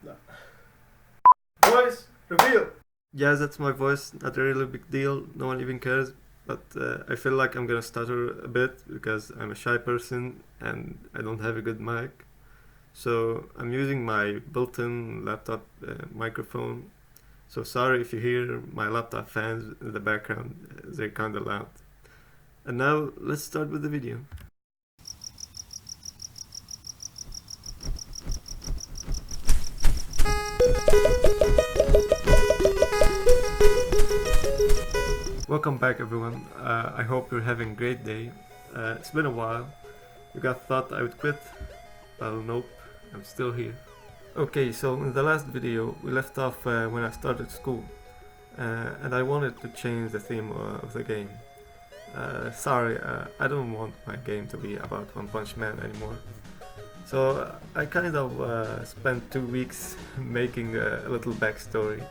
No. Voice reveal. Yeah, that's my voice. Not a really big deal. No one even cares. But I feel like I'm gonna stutter a bit because I'm a shy person and I don't have a good mic. So I'm using my built-in laptop microphone. So sorry if you hear my laptop fans in the background. They're kinda loud. And now let's start with the video. Welcome back everyone. I hope you're having a great day. It's been a while. You guys thought I would quit? Well, nope, I'm still here. Okay, so in the last video we left off when I started school. And I wanted to change the theme of the game. Sorry, I don't want my game to be about One Punch Man anymore. So I kind of spent 2 weeks making a little backstory.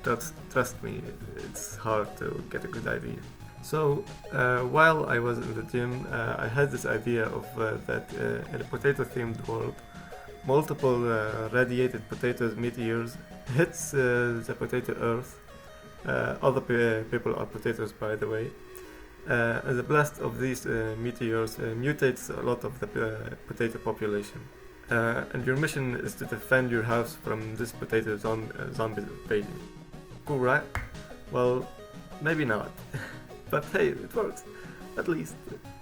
Trust me, it's hard to get a good idea. So while I was in the gym, I had this idea of that in a potato-themed world, multiple radiated potatoes meteors hits the potato earth. All the people are potatoes, by the way. And the blast of these meteors mutates a lot of the potato population. And your mission is to defend your house from this potato zombie invasion. Cool, right? Well, maybe not. But hey, it works. At least.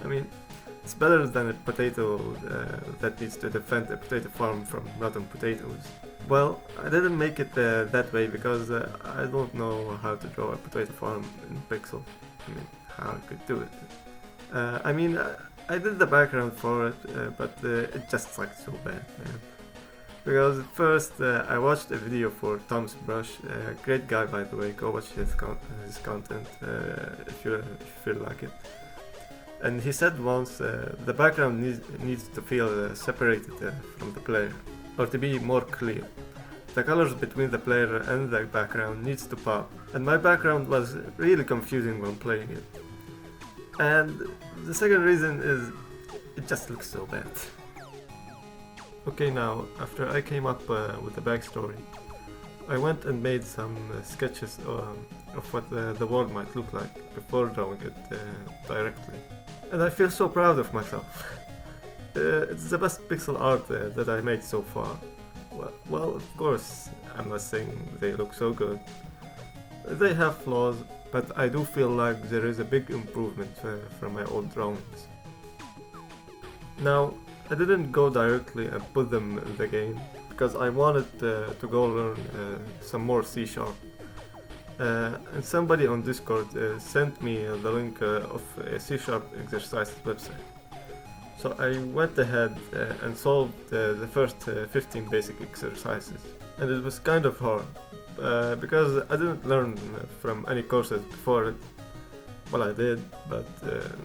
I mean, it's better than a potato that needs to defend a potato farm from rotten potatoes. Well, I didn't make it that way because I don't know how to draw a potato farm in Pixel. I mean, how I could do it. I did the background for it, but it just sucked so bad, man. Because first I watched a video for Tom's Brush, great guy by the way, go watch his content if you feel like it. And he said once the background needs to feel separated from the player, or to be more clear. The colors between the player and the background needs to pop, and my background was really confusing when playing it. And the second reason is it just looks so bad. Okay, now, after I came up with the backstory, I went and made some sketches of what the world might look like before drawing it directly. And I feel so proud of myself. It's the best pixel art that I made so far. Well, of course, I'm not saying they look so good. They have flaws, but I do feel like there is a big improvement from my old drawings. Now, I didn't go directly and put them in the game because I wanted to go learn some more C#. And somebody on Discord sent me the link of a C# exercises website. So I went ahead and solved the first 15 basic exercises. And it was kind of hard because I didn't learn from any courses before it. Well, I did, but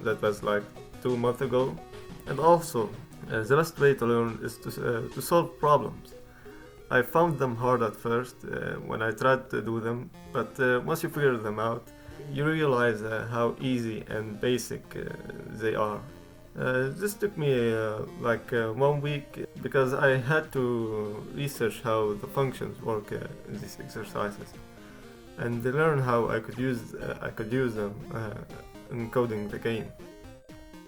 that was like 2 months ago. And also, the best way to learn is to solve problems. I found them hard at first when I tried to do them, but once you figure them out, you realize how easy and basic they are. This took me like 1 week because I had to research how the functions work in these exercises and learn how I could use them in coding the game.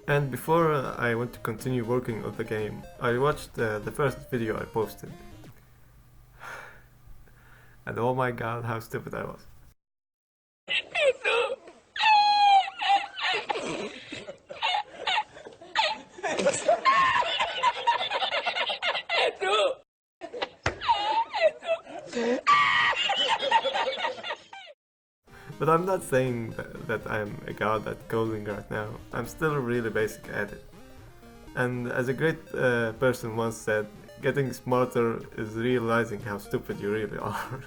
And before I went to continue working on the game, I watched the first video I posted. And oh my god, how stupid I was. But I'm not saying that I'm a god at coding right now. I'm still really basic at it. And as a great person once said, getting smarter is realizing how stupid you really are.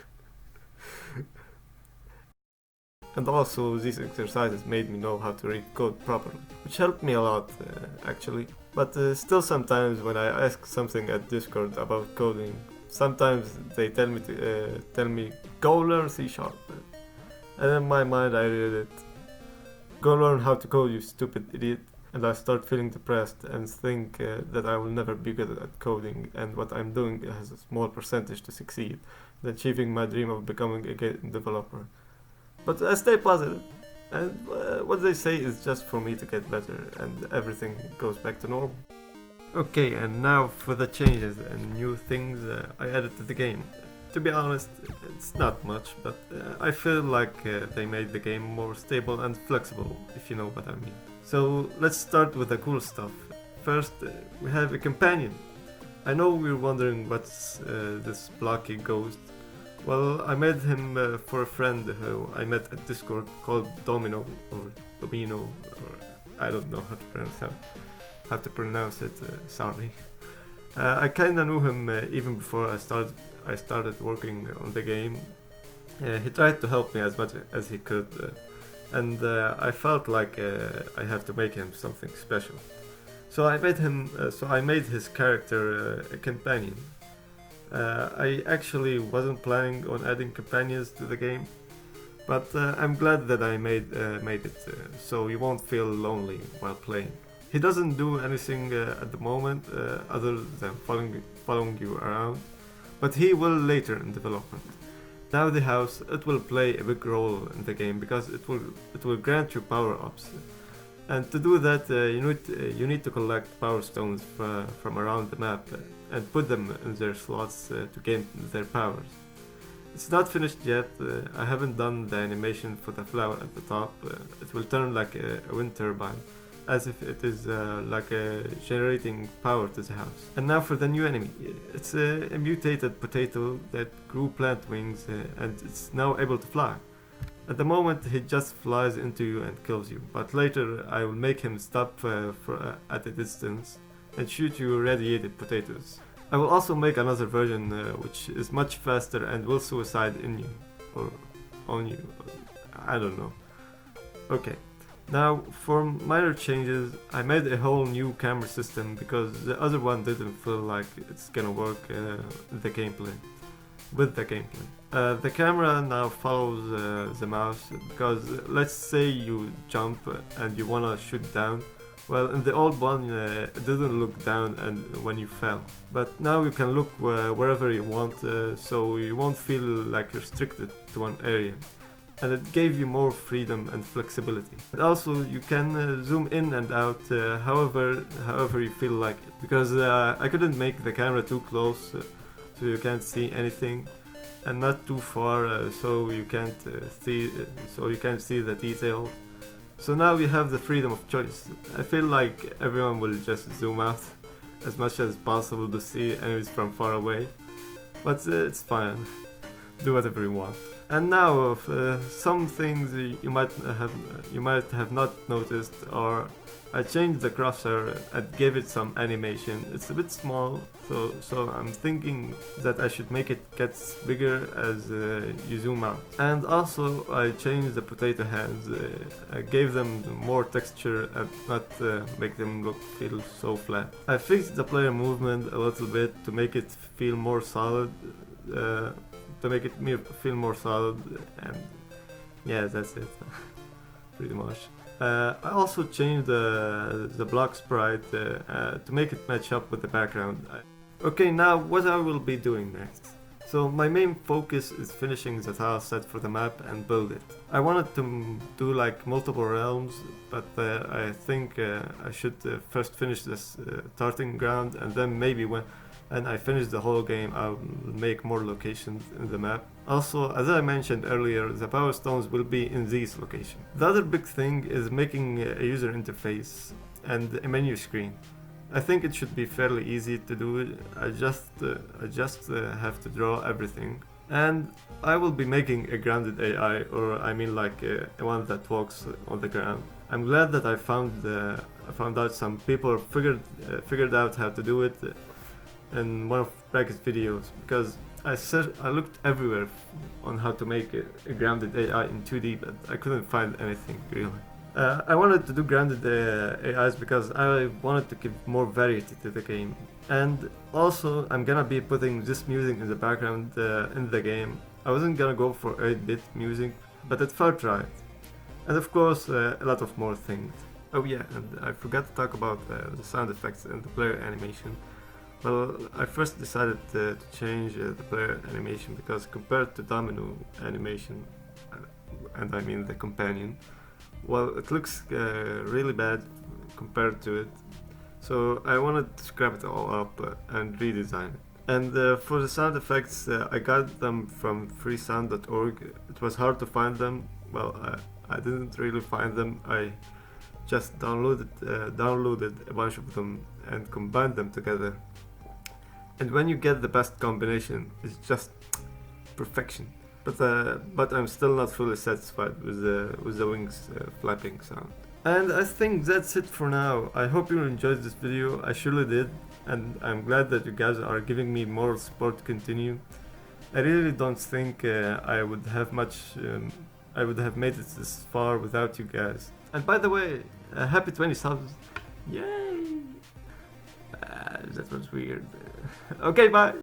And also these exercises made me know how to read code properly, which helped me a lot actually. But still sometimes when I ask something at Discord about coding, sometimes they tell me go learn C#. And in my mind I read it, go learn how to code, you stupid idiot. and I start feeling depressed and think that I will never be good at coding, and what I'm doing has a small percentage to succeed in achieving my dream of becoming a game developer. But I stay positive, and what they say is just for me to get better, and everything goes back to normal. Okay, and now for the changes and new things I added to the game. To be honest, it's not much, but I feel like they made the game more stable and flexible, if you know what I mean. So let's start with the cool stuff. First, we have a companion. I know you're wondering what's this blocky ghost. Well, I made him for a friend who I met at Discord called Domino, or I don't know how to pronounce it, sorry. I kinda knew him even before I started working on the game. He tried to help me as much as he could, and I felt like I have to make him something special. So I made his character a companion. I actually wasn't planning on adding companions to the game, but I'm glad that I made it so you won't feel lonely while playing. He doesn't do anything at the moment other than following you around, but he will later in development. Now the house, it will play a big role in the game because it will grant you power-ups, and to do that you need to collect power stones from around the map and put them in their slots to gain their powers. It's not finished yet. I haven't done the animation for the flower at the top. It will turn like a wind turbine, as if it is generating power to the house. And now for the new enemy. It's a mutated potato that grew plant wings and it's now able to fly. At the moment he just flies into you and kills you, but later I will make him stop at a distance and shoot you radiated potatoes. I will also make another version which is much faster and will suicide in you, or on you, I don't know. Okay. Now, for minor changes, I made a whole new camera system because the other one didn't feel like it's gonna work with the gameplay. The camera now follows the mouse because let's say you jump and you wanna shoot down. Well, in the old one it didn't look down and when you fell. But now you can look wherever you want, so you won't feel like restricted to one area. And it gave you more freedom and flexibility. And also you can zoom in and out however you feel like it, because I couldn't make the camera too close so you can't see anything, and not too far so you can't see the detail. So now you have the freedom of choice. I feel like everyone will just zoom out as much as possible to see enemies from far away, but it's fine. Do whatever you want. And now, some things you might have not noticed are I changed the crosshair and gave it some animation. It's a bit small, so I'm thinking that I should make it get bigger as you zoom out. And also I changed the potato hands. I gave them more texture and not make them feel so flat. I fixed the player movement a little bit to make it feel more solid. And yeah, that's it. Pretty much. I also changed the block sprite to make it match up with the background. Okay, now what I will be doing next. So my main focus is finishing the tile set for the map and build it. I wanted to do like multiple realms, but I think I should first finish this starting ground, and then maybe when I finish the whole game, I'll make more locations in the map. Also, as I mentioned earlier, the power stones will be in these locations. The other big thing is making a user interface and a menu screen. I think it should be fairly easy to do it. I just have to draw everything. And I will be making a grounded AI, or I mean like a one that walks on the ground. I'm glad that I found out some people figured out how to do it in one of Bracket's videos, because I looked everywhere on how to make a grounded AI in 2D, but I couldn't find anything really. I wanted to do grounded AIs because I wanted to give more variety to the game, and also I'm gonna be putting this music in the background in the game. I wasn't gonna go for 8-bit music, but it felt right, and of course a lot of more things. Oh yeah, and I forgot to talk about the sound effects and the player animation. Well, I first decided to change the player animation because compared to Domino animation, and I mean the companion, well, it looks really bad compared to it. So I wanted to scrap it all up and redesign it. And for the sound effects, I got them from freesound.org. It was hard to find them. Well, I didn't really find them. I just downloaded a bunch of them and combined them together. And when you get the best combination, it's just perfection. But I'm still not fully satisfied with the wings flapping sound. And I think that's it for now. I hope you enjoyed this video. I surely did, and I'm glad that you guys are giving me moral support to continue. I really don't think I would have made it this far without you guys. And by the way, happy 20 subs! Yay! That was weird. Okay, bye!